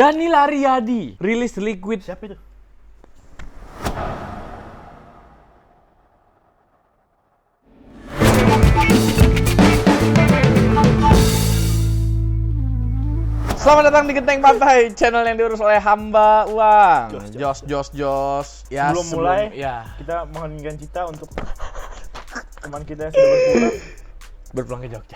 Danila Riyadi rilis liquid. Siapa itu? Selamat datang di Genteng Pantai, channel yang diurus oleh hamba uang. Jos. Ya, Sebelum mulai, ya kita menginginkan cita untuk teman kita yang sudah berpulang ke Jogja.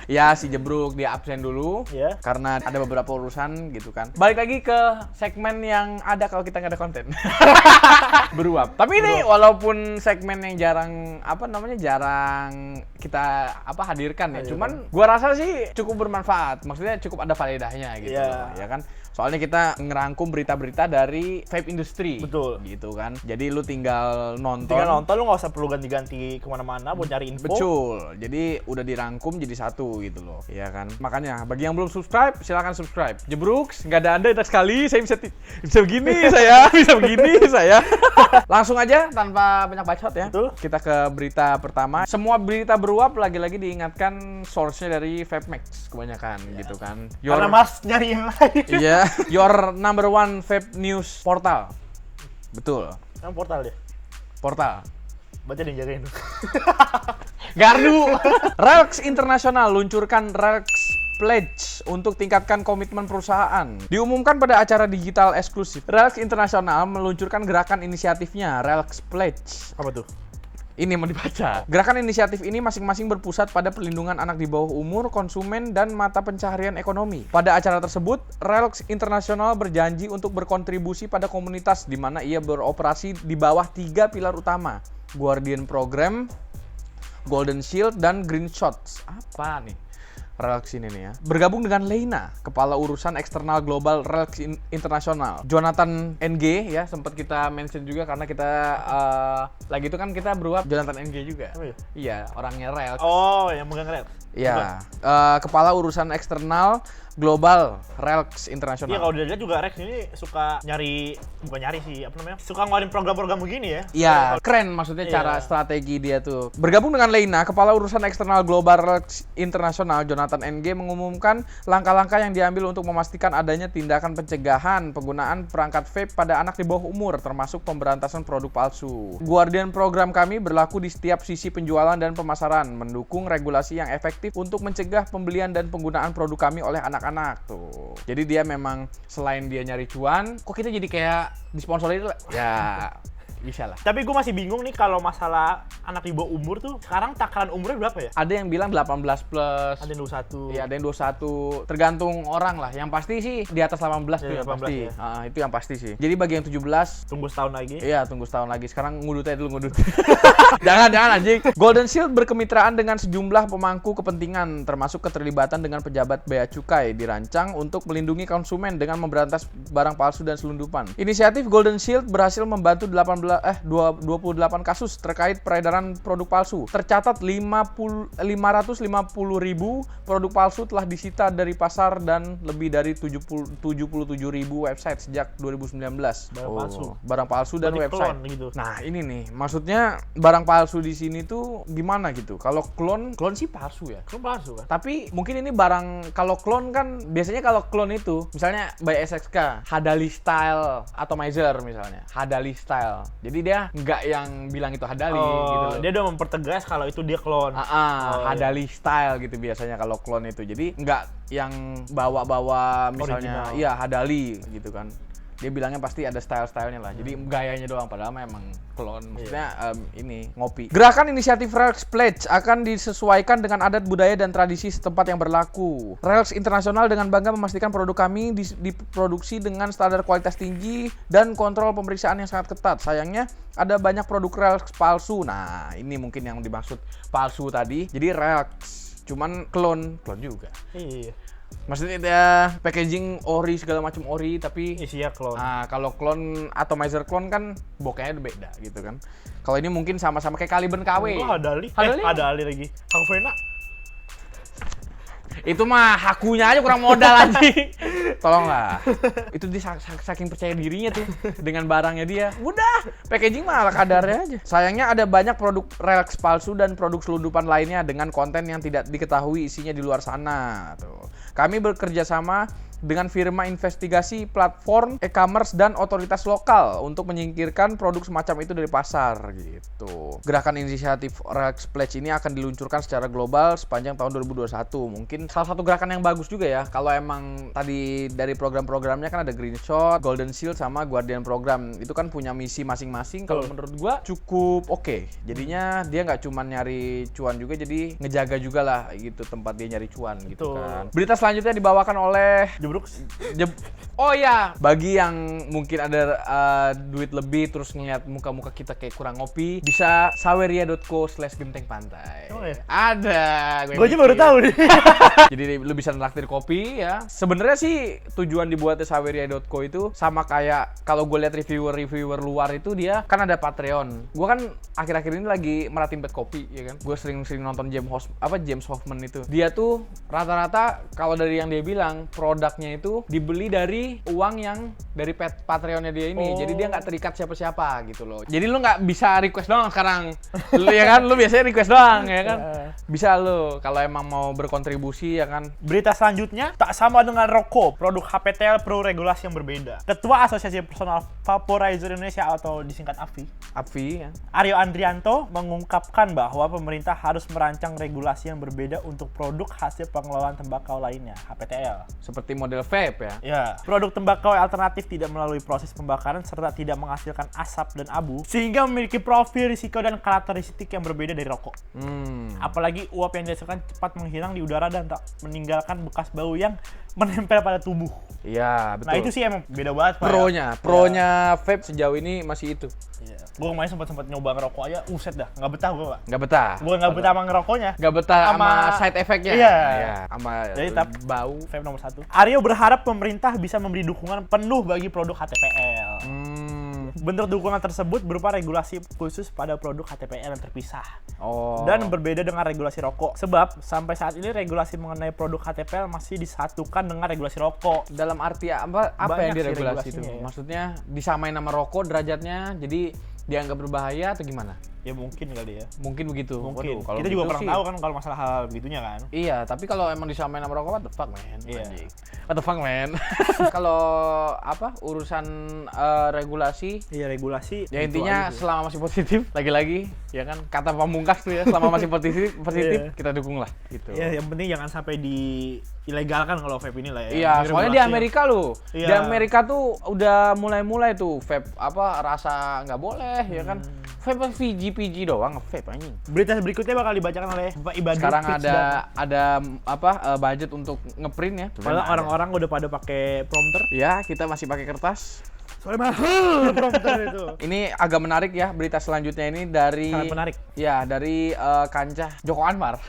Ya, si Jebruk dia absen dulu Ya. karena ada beberapa urusan gitu kan. Balik lagi ke segmen yang ada kalau kita nggak ada konten. Beruap. Tapi ini walaupun segmen yang jarang kita hadirkan ya. Cuman gua rasa sih cukup bermanfaat. Maksudnya cukup ada faedahnya gitu. Iya. Ya kan? Soalnya kita ngerangkum berita-berita dari vape industry. Betul. Gitu kan. Jadi lu tinggal nonton. lu nggak usah perlu ganti-ganti kemana-mana buat nyari info. Betul. Jadi udah dirangkum jadi satu gitu loh. Iya kan? Makanya bagi yang belum subscribe, silakan subscribe. Jebruks, nggak ada Anda sekali, saya bisa begini saya, bisa begini saya. Langsung aja tanpa banyak bacot ya. Betul. Kita ke berita pertama. Semua berita beruap lagi-lagi diingatkan source-nya dari VapeMax kebanyakan gitu kan. Karena Mas nyari yang lain. Iya, your number one vape news portal. Betul. Yang portal dia. Portal. Baca dia jagain. Gardu. Relx Internasional luncurkan Relx Pledge untuk tingkatkan komitmen perusahaan. Diumumkan pada acara digital eksklusif. Relx Internasional meluncurkan gerakan inisiatifnya Relx Pledge. Apa tuh? Ini mau dibaca. Gerakan inisiatif ini masing-masing berpusat pada perlindungan anak di bawah umur, konsumen, dan mata pencaharian ekonomi. Pada acara tersebut, Relx Internasional berjanji untuk berkontribusi pada komunitas di mana ia beroperasi di bawah 3 pilar utama. Guardian Program, Golden Shield, dan Green Shots. Apa nih? Relx ini nih ya. Bergabung dengan Leina, Kepala Urusan Eksternal Global Relx Internasional. Jonathan NG ya, sempat kita mention juga karena kita lagi itu kan kita beruap Jonathan NG juga. Oh, iya? Iya, orangnya Relx. Oh, yang megang Relx. Iya, Kepala Urusan Eksternal Global Relx Internasional. Iya, kalau dilihat juga Rex ini suka bukan nyari sih, suka ngeluarin program-program begini ya. Iya, keren maksudnya cara strategi dia tuh. Bergabung dengan Leina, Kepala Urusan Eksternal Global Relx Internasional, Jonathan NG mengumumkan langkah-langkah yang diambil untuk memastikan adanya tindakan pencegahan penggunaan perangkat vape pada anak di bawah umur, termasuk pemberantasan produk palsu. Guardian program kami berlaku di setiap sisi penjualan dan pemasaran, mendukung regulasi yang efektif untuk mencegah pembelian dan penggunaan produk kami oleh anak-anak tuh. Jadi dia memang selain dia nyari cuan, kok kita jadi kayak disponsori ya bisa lah. Tapi gue masih bingung nih kalau masalah anak di bawah umur tuh, sekarang takaran umurnya berapa ya? Ada yang bilang 18 plus. Ada yang 21. Iya, ada yang 21. Tergantung orang lah. Yang pasti sih di atas 18 tuh Ya, yang 18 pasti. ya. Itu yang pasti sih. Jadi bagi yang 17, Tunggu setahun lagi. iya, tunggu setahun lagi. Sekarang ngudut aja dulu ngudut. jangan anjing. Golden Shield berkemitraan dengan sejumlah pemangku kepentingan termasuk keterlibatan dengan pejabat bea cukai dirancang untuk melindungi konsumen dengan memberantas barang palsu dan selundupan. Inisiatif Golden Shield berhasil membantu 28 kasus terkait peredaran produk palsu. Tercatat 550.000 produk palsu telah disita dari pasar dan lebih dari 77.000 website sejak 2019. Barang palsu dan berarti website. Klon, gitu. Nah, ini nih, maksudnya barang palsu di sini tuh gimana gitu? Kalau klon sih palsu ya. Klon palsu kan? Tapi mungkin ini barang, kalau klon kan biasanya kalau klon itu misalnya by SXK, Hadali Style Atomizer misalnya, Hadali Style. Jadi dia nggak yang bilang itu Hadali gitu loh. Dia udah mempertegas kalau itu dia klon. Hadali Style gitu biasanya kalau klon itu. Jadi nggak yang bawa-bawa misalnya, original. iya Hadali gitu kan. Dia bilangnya pasti ada style-stylenya lah. Jadi gayanya doang, padahal memang klon. Maksudnya ini ngopi. Gerakan inisiatif Relx Pledge akan disesuaikan dengan adat budaya dan tradisi setempat yang berlaku. Relx Internasional dengan bangga memastikan produk kami diproduksi dengan standar kualitas tinggi dan kontrol pemeriksaan yang sangat ketat. Sayangnya ada banyak produk Relx palsu. Nah, ini mungkin yang dimaksud palsu tadi. Jadi Relx, cuman klon juga. Iya. Maksudnya dia packaging ori segala macam ori tapi Isinya klon. Nah, kalau klon atomizer klon kan bokehnya beda gitu kan. Kalau ini mungkin sama-sama kayak Caliban KW. Hadali. Hadali lagi. Hakufena. Itu mah hakunya aja kurang modal anjing. Tolonglah. Itu dia saking percaya dirinya tuh dengan barangnya dia. Udah, packaging mah ala kadarnya aja. Sayangnya ada banyak produk Relx palsu dan produk selundupan lainnya dengan konten yang tidak diketahui isinya di luar sana tuh. Kami bekerja sama dengan firma investigasi platform e-commerce dan otoritas lokal untuk menyingkirkan produk semacam itu dari pasar gitu. Gerakan inisiatif Relax Pledge ini akan diluncurkan secara global sepanjang tahun 2021. Mungkin salah satu gerakan yang bagus juga ya. Kalau emang tadi dari program-programnya kan ada Green Shot, Golden Shield sama Guardian Program. Itu kan punya misi masing-masing. Kalau menurut gua cukup oke. Jadinya dia nggak cuma nyari cuan juga, jadi ngejaga juga lah gitu tempat dia nyari cuan gitu kan. Berita selanjutnya dibawakan oleh Oh ya, bagi yang mungkin ada duit lebih terus ngeliat muka-muka kita kayak kurang ngopi, bisa saweria.co/gentengpantai. Oh, iya. Ada. Gue aja baru tahu nih. Jadi lu bisa nraktir kopi ya. Sebenarnya sih tujuan dibuatnya saweria.co itu sama kayak kalau gue lihat reviewer luar itu dia kan ada Patreon. Gue kan akhir-akhir ini lagi merhatiin bed kopi ya kan. Gue sering nonton James Hoffman itu. Dia tuh rata-rata kalau dari yang dia bilang produknya itu dibeli dari uang yang dari Patreonnya dia ini. Jadi dia nggak terikat siapa-siapa gitu loh. Jadi lu nggak bisa request doang sekarang. Lu ya kan, lu biasanya request doang ya kan. Bisa lu kalau emang mau berkontribusi ya kan. Berita selanjutnya, tak sama dengan rokok, produk HPTL perlu regulasi yang berbeda. Ketua Asosiasi Personal Vaporizer Indonesia atau disingkat APVI ya. Aryo Andrianto mengungkapkan bahwa pemerintah harus merancang regulasi yang berbeda untuk produk hasil pengelolaan tembakau lainnya, HPTL. Seperti model vape ya. Ya, produk tembakau alternatif tidak melalui proses pembakaran serta tidak menghasilkan asap dan abu, sehingga memiliki profil risiko dan karakteristik yang berbeda dari rokok. Apalagi uap yang dihasilkan cepat menghilang di udara dan tak meninggalkan bekas bau yang menempel pada tubuh. Iya, betul. Nah itu sih emang beda banget Pak. Pronya vape sejauh ini masih itu. Iya. Gue kemarin sempat nyoba ngerokok aja, uset dah, nggak betah gue Pak. Nggak betah. Gue nggak betah sama ngerokoknya. Nggak betah sama side effect-nya. Iya. Sama jadi bau. Vape nomor 1. Aryo berharap pemerintah bisa memberi dukungan penuh bagi produk HTPL. Bentuk dukungan tersebut berupa regulasi khusus pada produk HTPL yang terpisah. Dan berbeda dengan regulasi rokok. Sebab sampai saat ini regulasi mengenai produk HTPL masih disatukan dengan regulasi rokok. Dalam arti apa yang diregulasi itu? Ya. Maksudnya disamain sama rokok derajatnya, jadi dianggap berbahaya atau gimana? Ya mungkin kali ya. Mungkin begitu. Mungkin. Waduh, kita juga pernah tahu kan kalau masalah hal begitunya kan. Iya, tapi kalau emang disamain sama rokok, what the fuck man? Iya. What the fuck man? Kalau urusan regulasi? Iya regulasi. Ya intinya selama masih positif, lagi-lagi ya kan kata pamungkas tuh ya, selama masih positif kita dukung lah gitu. Iya, yang penting jangan sampai ilegalkan kalau vape ini lah ya. Iya, soalnya di Amerika loh. Iya. Di Amerika tuh udah mulai tuh vape rasa nggak boleh ya kan. Vape PG doang nge-vape anjing. Berita berikutnya bakal dibacakan oleh Bapak Ibadur. Sekarang ada budget untuk ngeprint ya. Padahal orang-orang udah pada pakai prompter. Ya, kita masih pakai kertas. Soalnya mahal prompter itu. Ini agak menarik ya, berita selanjutnya ini dari Sangat menarik. Ya, dari kancah Joko Anwar.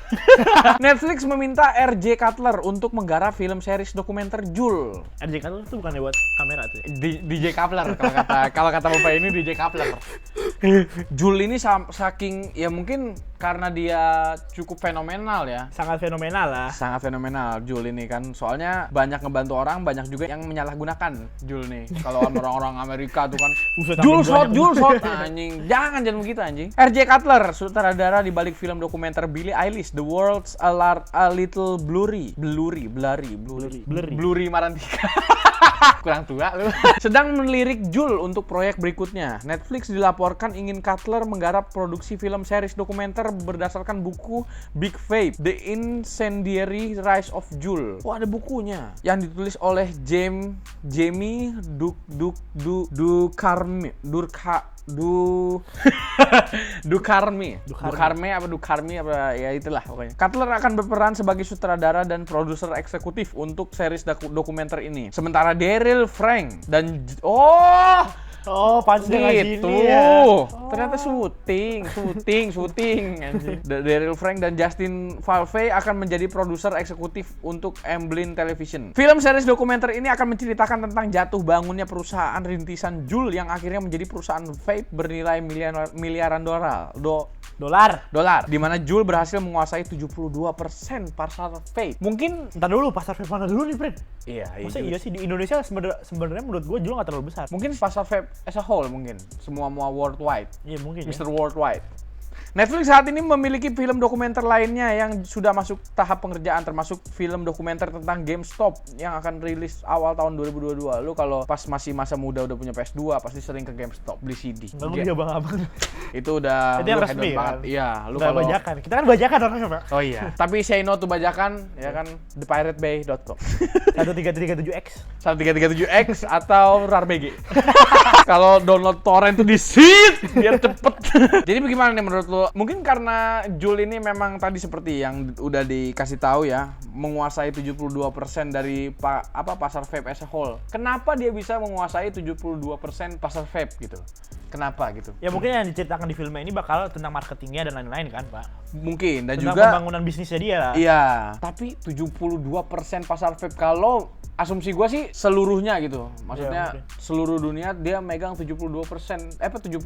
Netflix meminta RJ Cutler untuk menggarap film series dokumenter Jul. RJ Cutler itu bukan buat kamera tuh. DJ Cutler kalau kata Bapak ini DJ Cutler. Jul ini saking ya mungkin karena dia cukup fenomenal ya. Sangat fenomenal lah. Sangat fenomenal Jul ini kan. Soalnya banyak ngebantu orang, banyak juga yang menyalahgunakan Jul nih. Kalau orang Amerika tuh kan Jul shot anjing. Jangan begitu anjing. RJ Cutler, sutradara di balik film dokumenter Billie Eilish, The World's a Little Blurry Marantika. Kurang tua lu. Sedang melirik Jul untuk proyek berikutnya. Netflix dilaporkan ingin Cutler menggarap produksi film series dokumenter berdasarkan buku Big Vape, The Incendiary Rise of Jul. Oh, ada bukunya yang ditulis oleh Jamie Dukarme apa ya itulah pokoknya. Cutler akan berperan sebagai sutradara dan produser eksekutif untuk series dokumenter ini. Sementara Daryl Frank dan pantas dengan gitu. gini ya. Ternyata syuting anjing. Daryl Frank dan Justin Valve akan menjadi produser eksekutif untuk Amblin Television. Film series dokumenter ini akan menceritakan tentang jatuh bangunnya perusahaan rintisan Jul yang akhirnya menjadi perusahaan vape bernilai miliaran dolar. Di mana Jul berhasil menguasai 72% pasar vape. Mungkin Entar dulu pasar vape mana dulu nih, Fred? Iya sih di Indonesia sebenarnya menurut gue Jul nggak terlalu besar. Mungkin pasar vape as a whole mungkin. Semua worldwide. Iya mungkin Mr. Worldwide. Netflix saat ini memiliki film dokumenter lainnya yang sudah masuk tahap pengerjaan, termasuk film dokumenter tentang GameStop yang akan rilis awal tahun 2022. Lu kalau pas masih masa muda udah punya PS2 pasti sering ke GameStop beli CD. Enggak gue abang-abang. Itu udah Itu yang lu resmi hedon kan? banget. Iya, lu Nggak kalau bajakan. Kita kan bajakan orangnya, Pak. Oh iya. Tapi say no to bajakan ya kan thepiratebay.com. 1337X. 1337X atau RARBG. Kalau download torrent tuh di seat biar cepet. Jadi bagaimana nih menurut lo? Mungkin karena Jul ini memang tadi seperti yang udah dikasih tahu ya, menguasai 72% dari pasar vape as a whole. Kenapa dia bisa menguasai 72% pasar vape gitu? Kenapa gitu? Ya mungkin yang diceritakan di filmnya ini bakal tentang marketingnya dan lain-lain kan, Pak. Mungkin dan Tentang juga pembangunan bisnisnya dia lah. iya, tapi 72% pasar vape kalau asumsi gua sih seluruhnya gitu. Maksudnya Iya, seluruh dunia dia megang 72%. 72%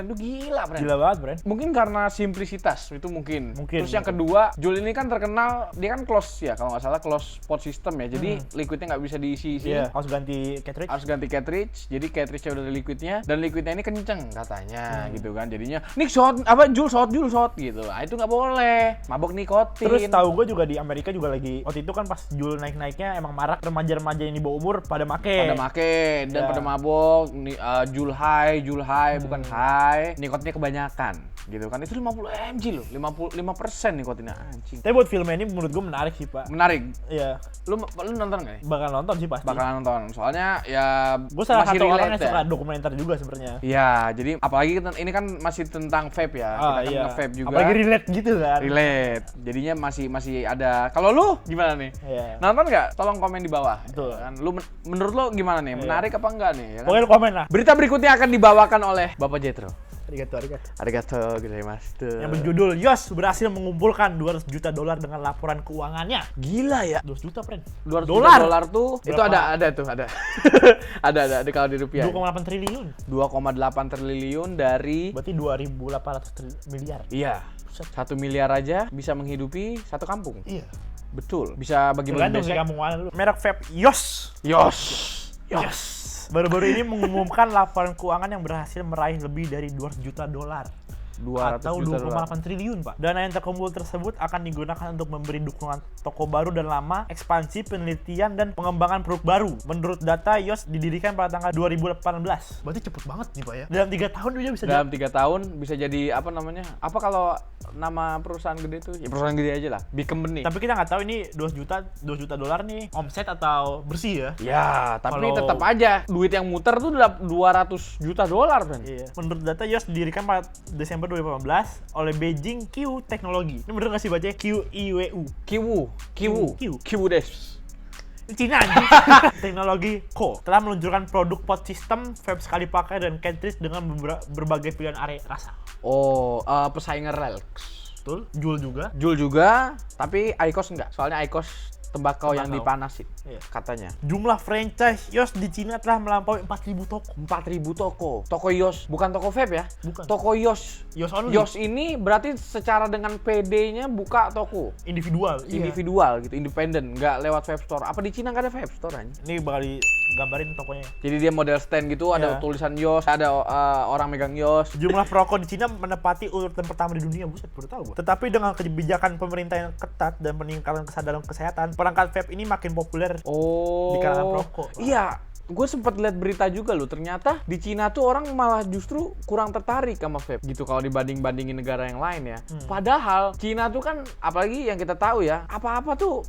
itu gila, Bren. Gila banget, Bren. Mungkin karena simplisitas itu mungkin. Mungkin. Terus yang kedua, Jul ini kan terkenal dia kan close ya kalau nggak salah close pot system ya. Jadi liquidnya nggak bisa diisi-isi. Iya, harus ganti cartridge. Harus ganti cartridge. Jadi cartridge-nya udah ada liquidnya dan liquidnya ini kenceng katanya gitu kan. Jadinya nih shot Jul shot gitu. Ah itu nggak boleh. Mabok nikotin. Terus tahu gue juga di Amerika juga lagi waktu itu kan pas Jul naik-naiknya emang marak remaja-remaja yang di bawah umur pada make. pada make dan Ya. pada mabok Jul high bukan high, nikotinnya kebanyakan gitu kan. Itu 50 mg loh, 55% nikotinnya anjing. Tapi buat filmnya ini menurut gue menarik sih, Pak. Menarik. Iya, Lu nonton nggak nih? bakal nonton sih pasti. Bakalan nonton. Soalnya ya Gue salah masih satu orang relate yang suka dokumenter juga sebenarnya. Iya, jadi apalagi ini kan masih tentang vape ya. Kita kan nge-vape juga. Apalagi relate gitu kan. Relate. Jadinya masih ada. Kalau lu gimana nih? Iya. Nonton nggak? Tolong komen di bawah. Betul. Ya kan? Lu menurut lu gimana nih? Menarik apa enggak nih? Ya kan? Pokoknya lu komen lah. Berita berikutnya akan dibawakan oleh Bapak Jetro. Arigato. Arigato gozaimasu. Yang berjudul Yos berhasil mengumpulkan 200 juta dolar dengan laporan keuangannya. Gila ya. 200 juta, friend. 200 Dolar. juta dolar tuh itu Berapa? ada tuh ada. ada kalau di rupiah. 2,8 triliun. 2,8 triliun dari Berarti 2.800 miliar. iya. Buset. 1 miliar aja bisa menghidupi satu kampung. Iya. Betul. Bisa bagi-bagi Tergantung sih besek. kampung mana dulu. Merek vape Yos. Yos. Baru-baru ini mengumumkan laporan keuangan yang berhasil meraih lebih dari 200 juta dolar. 200 Atau juta dolar. 2,8 triliun, Pak. Dana yang terkumpul tersebut akan digunakan untuk memberi dukungan toko baru dan lama, ekspansi, penelitian, dan pengembangan produk baru. Menurut data, Yos didirikan pada tanggal 2018. Berarti cepet banget nih, Pak ya? Dalam 3 tahun dia bisa Dalam 3 tahun bisa jadi apa namanya? Apa kalau nama perusahaan gede tuh? Ya perusahaan gede aja lah. Big company. Tapi kita nggak tahu ini 2 juta dolar nih omset atau bersih ya. Ya, tapi Kalau- tetap aja duit yang muter tuh udah 200 juta dolar, kan? Iya. Menurut data Yos didirikan pada Desember 2018 oleh Beijing Q Technology. Ini bener nggak sih bacanya QIWU? Kiwu des. Ini Cina anjing. Teknologi Co telah meluncurkan produk pot system, vape sekali pakai dan cartridge dengan berbagai pilihan rasa. Oh, pesaingnya Relx. Betul. Jul juga. Jul juga, tapi Aikos enggak. Soalnya Aikos tembakau yang dipanasin, Iya. katanya. Jumlah franchise Yos di Cina telah melampaui 4.000 toko. 4.000 toko. Toko Yos, bukan toko vape ya? Bukan. Toko Yos. Yos only. Yos ini berarti secara dengan PD-nya buka toko Individual. individual gitu, independen, nggak lewat vape store. Apa di Cina nggak ada vape store aja? Ini bakal digambarin tokonya. Jadi dia model stand gitu, ada Iya. tulisan Yos, ada orang megang Yos. Jumlah perokok di Cina menempati urutan pertama di dunia, buset, baru tahu gua. Tetapi dengan kebijakan pemerintah yang ketat dan peningkatan kesadaran kesehatan, perangkat vape ini makin populer. Oh. Di kalangan perokok. Iya. Gue sempat lihat berita juga loh, ternyata di Cina tuh orang malah justru kurang tertarik sama vape gitu kalau dibanding-bandingin negara yang lain ya. Padahal Cina tuh kan, apalagi yang kita tahu ya, apa-apa tuh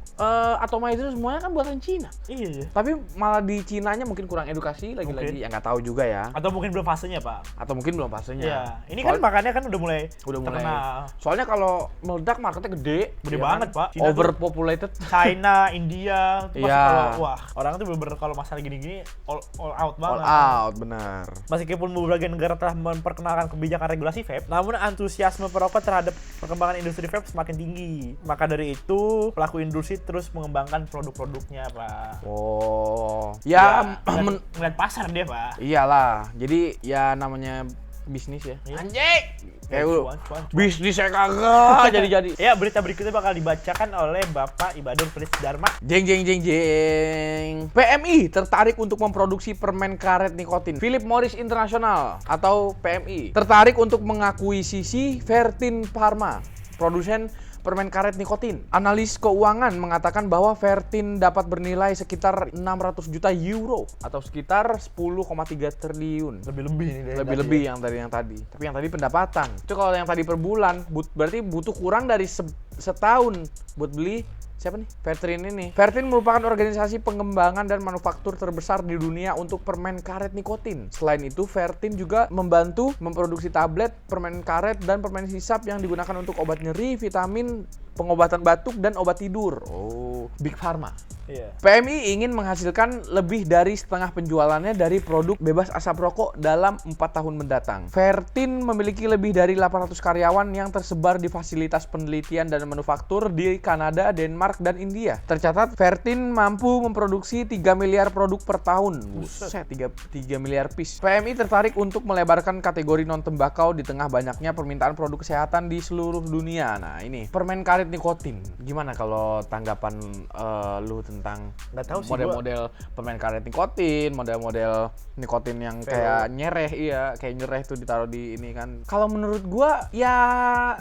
atomizer semuanya kan buatan Cina. Iya. Tapi malah di Cinanya mungkin kurang edukasi lagi-lagi, ya nggak tahu juga ya. Atau mungkin belum fasenya, Pak. Atau mungkin belum fasenya. Iya. Ini kan makanya kan udah mulai terkenal. Soalnya kalau meledak marketnya gede. Gede ya banget, kan? Pak. Cina tuh- Overpopulated. China, India, pasti Iya. kalau wah, orang tuh bener-bener kalau masalah gini-gini all out All banget. out, benar. Meskipun beberapa negara telah memperkenalkan kebijakan regulasi vape, namun antusiasme perokok terhadap perkembangan industri vape semakin tinggi. Maka dari itu, pelaku industri terus mengembangkan produk-produknya, Pak. Oh. Ya, ngeliat pasar dia, Pak. iyalah. Jadi ya namanya bisnis ya. Iya. Anjing. Kayak lu. Cuan. Bisnis saya kagak jadi. Ya, berita berikutnya bakal dibacakan oleh Bapak Ibadur Prisdharma. Jeng. PMI tertarik untuk memproduksi permen karet nikotin. Philip Morris International atau PMI tertarik untuk mengakuisisi Fertin Pharma, produsen permen karet nikotin. Analis keuangan mengatakan bahwa Fertin dapat bernilai sekitar 600 juta euro atau sekitar 10,3 triliun. Lebih-lebih nih dari Lebih-lebih yang tadi. Tapi yang tadi pendapatan. Itu kalau yang tadi per bulan, berarti butuh kurang dari setahun buat beli siapa nih? Fertin ini. Fertin merupakan organisasi pengembangan dan manufaktur terbesar di dunia untuk permen karet nikotin. Selain itu, Fertin juga membantu memproduksi tablet, permen karet, dan permen sisap yang digunakan untuk obat nyeri, vitamin, pengobatan batuk, dan obat tidur. Oh, Big Pharma. Iya. PMI ingin menghasilkan lebih dari setengah penjualannya dari produk bebas asap rokok dalam 4 tahun mendatang. Fertin memiliki lebih dari 800 karyawan yang tersebar di fasilitas penelitian dan manufaktur di Kanada, Denmark, dan India. Tercatat, Fertin mampu memproduksi 3 miliar produk per tahun. Buset, 3 miliar piece. PMI tertarik untuk melebarkan kategori non-tembakau di tengah banyaknya permintaan produk kesehatan di seluruh dunia. Nah, ini permen karet nikotin. Gimana kalau tanggapan lu tentang Nggak tahu sih model-model permen karet nikotin, model-model nikotin yang kayak nyereh, kayak nyereh tuh ditaruh di ini kan. Kalau menurut gua ya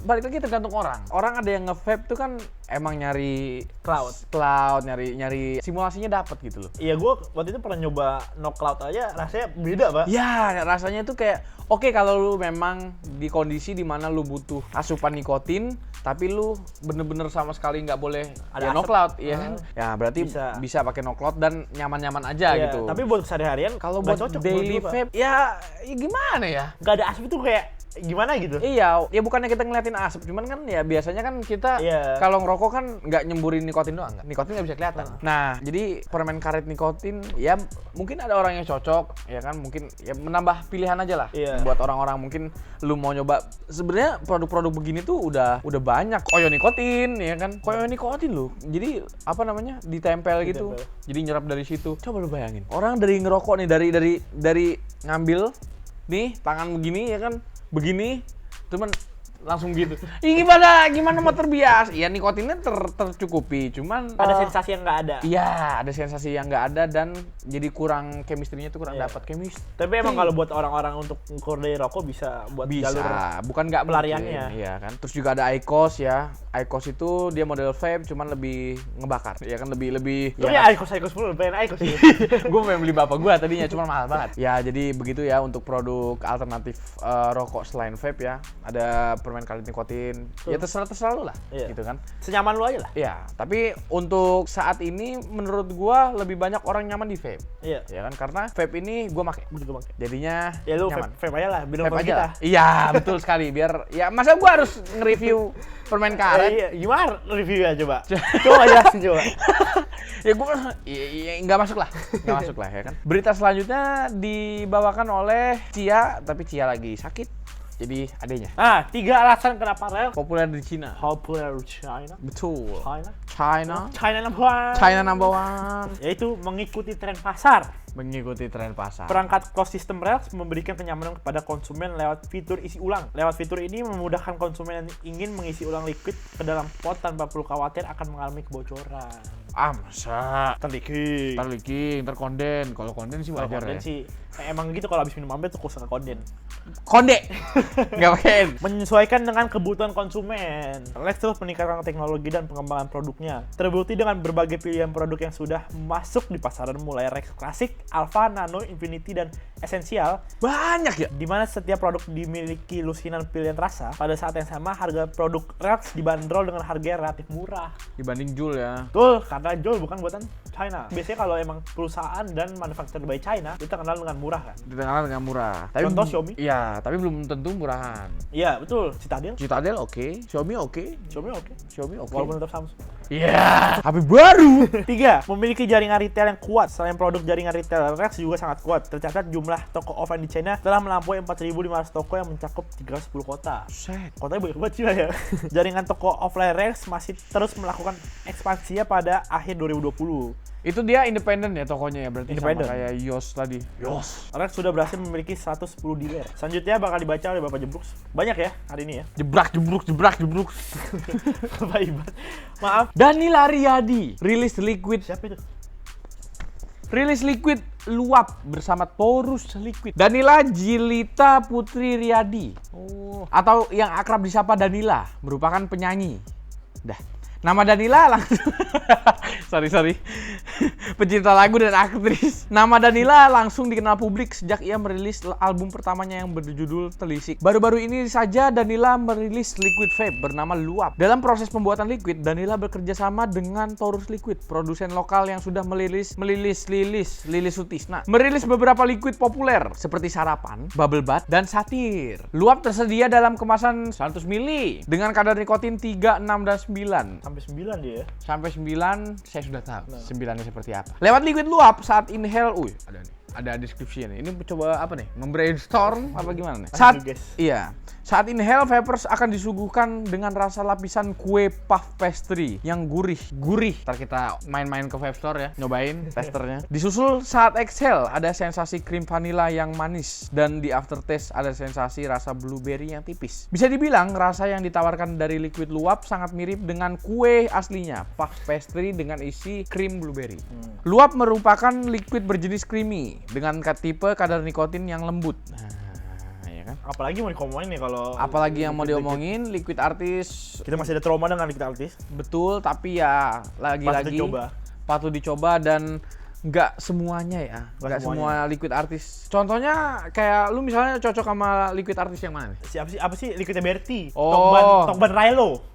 balik lagi tergantung orang. Orang ada yang nge-vape tuh kan emang nyari cloud, nyari simulasinya dapat gitu loh. Iya, gue waktu itu pernah nyoba no cloud aja, rasanya beda, Pak. Ya, rasanya tuh kayak oke kalau lu memang di kondisi dimana lu butuh asupan nikotin, tapi lu bener-bener sama sekali nggak boleh Ada no asap. cloud, iya kan? Ya berarti bisa pakai no cloud dan nyaman-nyaman aja Iya, gitu. tapi buat sehari-harian Kalau nggak buat cocok daily menurut gua, Pak. vape, ya gimana ya? Nggak ada asap itu kayak gimana gitu. Iya, ya bukannya kita ngeliatin asap, cuman kan ya biasanya kan kita Iya. kalau ngerokok kan nggak nyemburin nikotin doang, kan? Nikotin nggak bisa kelihatan. Nah, jadi permen karet nikotin ya mungkin ada orang yang cocok, ya kan? Mungkin ya menambah pilihan aja lah. Iya. Buat orang-orang mungkin lu mau nyoba. Sebenarnya produk-produk begini tuh udah banyak. Koyo nikotin, ya kan? Koyo nikotin loh. Jadi apa namanya? Ditempel gitu. Jadi nyerap dari situ. Coba lu bayangin. Orang dari ngerokok nih dari ngambil nih tangan begini ya kan? Begini, cuman langsung gitu. Gimana mau terbiasa? Ya nikotinnya tercukupi, cuman Ada sensasi yang nggak ada. Iya, ada sensasi yang nggak ada dan jadi kurang chemistry-nya tuh kurang dapat chemistry. Tapi emang kalau buat orang-orang untuk ngukur dari rokok bisa buat jalur bukan nggak pelariannya. Iya kan. Terus juga ada IQOS ya. IQOS itu dia model vape cuman lebih ngebakar. Ya kan lebih Lu ya, ya IQOS mulu, pengen IQOS gitu. gue pengen beli bapak gue tadinya cuma mahal banget. Ya jadi begitu ya untuk produk alternatif rokok selain vape ya. Ada permen karet nikotin. Ya terserah lu lah, gitu kan. Senyaman lu aja lah. Iya, tapi untuk saat ini menurut gua lebih banyak orang nyaman di vape. Iya. Ya kan karena vape ini gua pakai. Jadinya Ya lu nyaman. vape aja lah, bilang Vape aja kita. lah. Iya, betul sekali. Biar ya masa gua harus nge-review permen karet. Iya, gimana reviewnya coba? Coba jelasin coba. Ya gua nggak masuk lah ya kan. Berita selanjutnya dibawakan oleh Cia, tapi Cia lagi sakit. Jadi adanya. 3 alasan kenapa rel Populer di Cina. populer China. Betul. China number one. Yaitu mengikuti tren pasar. Mengikuti tren pasar. Perangkat closed system Rails memberikan kenyamanan kepada konsumen lewat fitur isi ulang. Lewat fitur ini memudahkan konsumen yang ingin mengisi ulang liquid ke dalam pot tanpa perlu khawatir akan mengalami kebocoran. Masa? Terleaking. Terkonden. Kalau konden sih wajar Konden ya. sih emang gitu, kalau habis minum ampe tuh suka konden. Konde! Nggak pakein. Menyesuaikan dengan kebutuhan konsumen. Lex terus meningkatkan teknologi dan pengembangan produknya. Terbukti dengan berbagai pilihan produk yang sudah masuk di pasaran mulai Rex Classic, Alpha, Nano, Infinity, dan Essential. Banyak ya? Di mana setiap produk dimiliki lusinan pilihan rasa. Pada saat yang sama, harga produk Rex dibanderol dengan harga yang relatif murah. Dibanding Jul ya. Betul, karena Joel bukan buatan China. Biasanya kalau emang perusahaan dan manufactured by China, itu terkenal dengan murah kan? Terkenal dengan murah. Tapi Contoh Xiaomi? Iya, tapi belum tentu murahan. Iya, betul. Citadel oke. Xiaomi oke. Xiaomi oke. Walaupun tetap Samsung. Iya, HP baru. 3. Memiliki jaringan retail yang kuat. Selain produk jaringan retail, Rex juga sangat kuat. Tercatat jumlah toko offline di China telah melampaui 4.500 toko yang mencakup 310 kota. Set. Kotanya banyak banget Cina ya. Jaringan toko offline Rex masih terus melakukan ekspansinya pada akhir 2020. Itu dia independen ya tokonya ya, berarti Independen. sama kayak Yos tadi. Yos. Rex sudah berhasil memiliki 110 dealer. Selanjutnya bakal dibaca oleh Bapak Jebruk. Banyak ya hari ini ya. Jebrak jebruk jebrak jebruk. Bapak Ibat. Maaf. Danila Riyadi rilis liquid Siapa itu? luap bersama Taurus Liquid. Danila Jilita Putri Riyadi. Atau yang akrab disapa Danila, merupakan penyanyi. Dah. Nama Danila langsung sorry. Pecinta lagu dan aktris. Nama Danila langsung dikenal publik sejak ia merilis album pertamanya yang berjudul Telisik. Baru-baru ini saja Danila merilis Liquid Vape bernama Luap. Dalam proses pembuatan Liquid, Danila bekerja sama dengan Taurus Liquid, produsen lokal yang sudah merilis Sutisna. Merilis beberapa liquid populer seperti Sarapan, Bubble Bath, dan Satir. Luap tersedia dalam kemasan 100 ml dengan kadar nikotin 3, 6, dan 9. Sampai 9 dia ya. Sampai 9 saya sudah tahu 9-nya seperti apa. Lewat liquid luap saat inhale, ada nih. Ada deskripsinya nih. Ini coba apa nih? Membrainstorm apa gimana nih? Saat inhale, vapers akan disuguhkan dengan rasa lapisan kue puff pastry yang gurih. Ntar kita main-main ke vape store ya, nyobain testernya. Disusul saat exhale ada sensasi krim vanilla yang manis dan di aftertaste ada sensasi rasa blueberry yang tipis. Bisa dibilang rasa yang ditawarkan dari liquid luap sangat mirip dengan kue aslinya, puff pastry dengan isi krim blueberry. Luap merupakan liquid berjenis creamy dengan tipe kadar nikotin yang lembut. Apalagi mau dikomongin nih kalau Apalagi yang mau diomongin, liquid artis. Kita masih ada trauma dengan liquid artis. Betul, tapi ya lagi-lagi patut dicoba dan nggak semuanya ya. Nggak semua liquid artis. Contohnya kayak lu misalnya cocok sama liquid artis yang mana nih? Apa sih liquidnya Berti? Oh. Tokban Rilo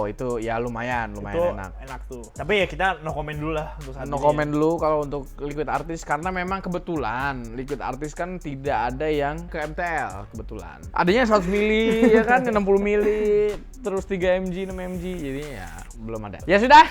Itu ya lumayan itu enak tuh. Tapi ya kita no comment dulu lah untuk saat No ini comment dulu kalau untuk liquid artis karena memang kebetulan liquid artis kan tidak ada yang ke MTL kebetulan. Adanya 100 mili ya kan, 60 mili, terus 3 mg, 6 mg, jadi ya belum ada. Ya sudah.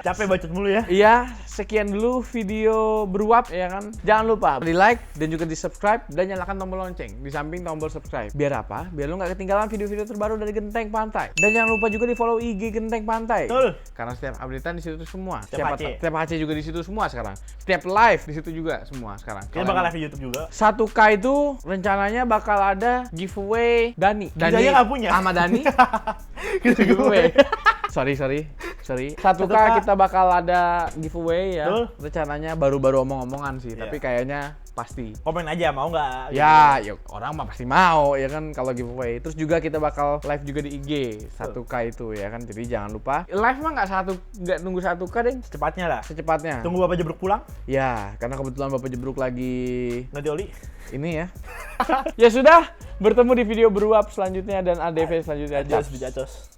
Capek bacot mulu ya. Iya, sekian dulu video beruap ya kan. Jangan lupa di like dan juga di subscribe dan nyalakan tombol lonceng di samping tombol subscribe. Biar apa? Biar lu nggak ketinggalan video-video terbaru dari Genteng Pantai. Dan jangan lupa juga di follow IG Genteng Pantai. Betul. Karena setiap updatean di situ semua. Setiap HC juga di situ semua sekarang. Setiap live di situ juga semua sekarang. Kita bakal live di YouTube juga. 1K itu rencananya bakal ada giveaway Dani. Dani nggak punya. Sama Dani. Giveaway. Sorry. 1K kita bakal ada giveaway ya. Betul. Rencananya baru-baru omong-omongan sih, Iya. tapi kayaknya pasti. Komen aja mau nggak? Ya, orang mah pasti mau ya kan kalau giveaway. Terus juga kita bakal live juga di IG 1K itu ya kan. Jadi jangan lupa. Live mah nggak nunggu 1K deh. Secepatnya. Tunggu Bapak Jebruk pulang. Ya, karena kebetulan Bapak Jebruk lagi Nanti Oli. ini ya. Ya sudah, bertemu di video beruap selanjutnya dan ADV selanjutnya. Jacos.